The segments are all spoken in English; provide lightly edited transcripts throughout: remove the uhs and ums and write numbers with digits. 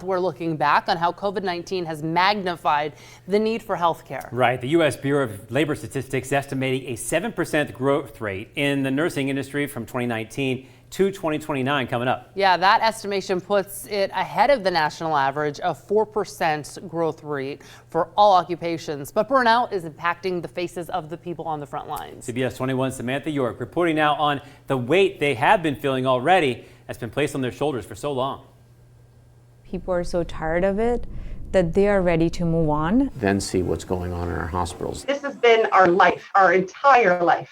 We're looking back on how COVID-19 has magnified the need for health care. Right. The U.S. Bureau of Labor Statistics estimating a 7% growth rate in the nursing industry from 2019 to 2029 coming up. Yeah, that estimation puts it ahead of the national average of 4% growth rate for all occupations. But burnout is impacting the faces of the people on the front lines. CBS 21's Samantha York reporting now on the weight they have been feeling already that's been placed on their shoulders for so long. People are so tired of it that they are ready to move on. Then see what's going on in our hospitals. This has been our life, our entire life,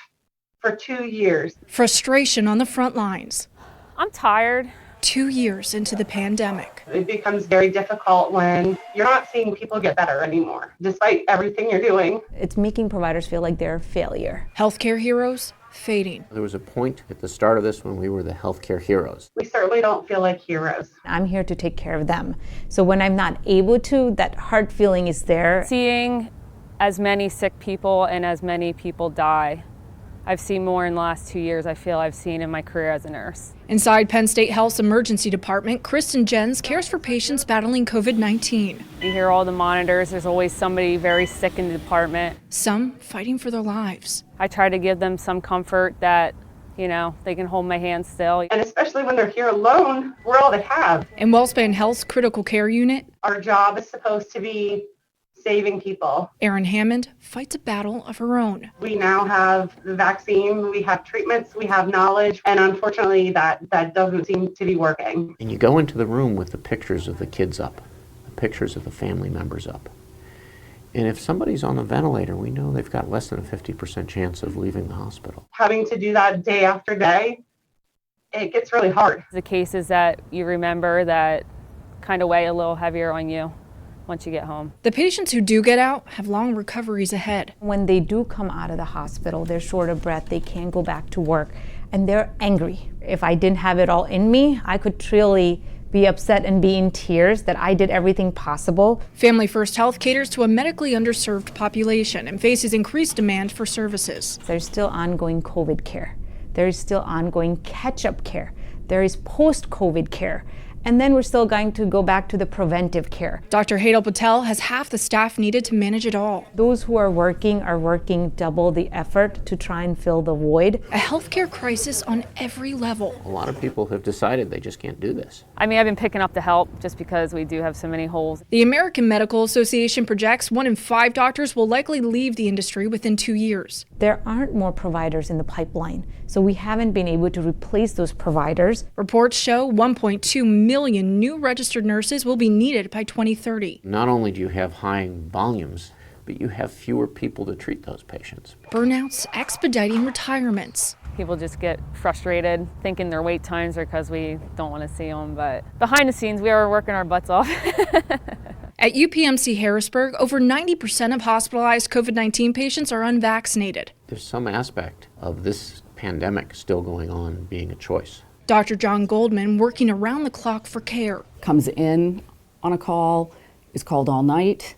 for 2 years. Frustration on the front lines. I'm tired. 2 years into the pandemic. It becomes very difficult when you're not seeing people get better anymore, despite everything you're doing. It's making providers feel like they're a failure. Healthcare heroes fading. There was a point at the start of this when we were the healthcare heroes. We certainly don't feel like heroes. I'm here to take care of them. So when I'm not able to, that hard feeling is there. Seeing as many sick people and as many people die, I've seen more in the last 2 years I feel I've seen in my career as a nurse. Inside Penn State Health's emergency department, Kristen Jens cares for patients battling COVID-19. You hear all the monitors, there's always somebody very sick in the department. Some fighting for their lives. I try to give them some comfort that, you know, they can hold my hand still. And especially when they're here alone, we're all they have. In Wellspan Health's critical care unit, Our job is supposed to be saving people. Erin Hammond fights a battle of her own. We now have the vaccine, we have treatments, we have knowledge, and unfortunately that doesn't seem to be working. And you go into the room with the pictures of the kids up, the pictures of the family members up. And if somebody's on the ventilator, we know they've got less than a 50% chance of leaving the hospital. Having to do that day after day, it gets really hard. The cases that you remember that kind of weigh a little heavier on you once you get home. The patients who do get out have long recoveries ahead. When they do come out of the hospital, they're short of breath, they can't go back to work, and they're angry. If I didn't have it all in me, I could truly be upset and be in tears that I did everything possible. Family First Health caters to a medically underserved population and faces increased demand for services. There's still ongoing COVID care. There is still ongoing catch-up care. There is post-COVID care. And then we're still going to go back to the preventive care. Dr. Hetal Patel has half the staff needed to manage it all. Those who are working double the effort to try and fill the void. A healthcare crisis on every level. A lot of people have decided they just can't do this. I mean, I've been picking up the help just because we do have so many holes. The American Medical Association projects 1 in 5 doctors will likely leave the industry within 2 years. There aren't more providers in the pipeline, so we haven't been able to replace those providers. Reports show 1.2 million new registered nurses will be needed by 2030. Not only do you have high volumes, but you have fewer people to treat those patients. Burnouts expediting retirements. People just get frustrated thinking their wait times are because we don't want to see them, but behind the scenes we are working our butts off. At UPMC Harrisburg, over 90% of hospitalized COVID-19 patients are unvaccinated. There's some aspect of this pandemic still going on being a choice. Dr. John Goldman working around the clock for care. Comes in on a call, is called all night.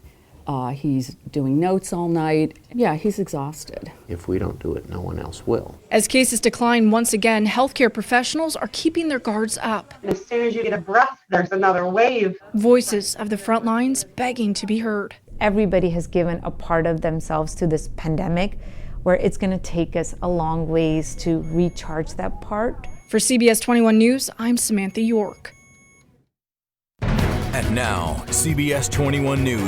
He's doing notes all night. Yeah, he's exhausted. If we don't do it, no one else will. As cases decline once again, healthcare professionals are keeping their guards up. And as soon as you get a breath, there's another wave. Voices of the front lines begging to be heard. Everybody has given a part of themselves to this pandemic, where it's going to take us a long ways to recharge that part. For CBS 21 News, I'm Samantha York. And now, CBS 21 News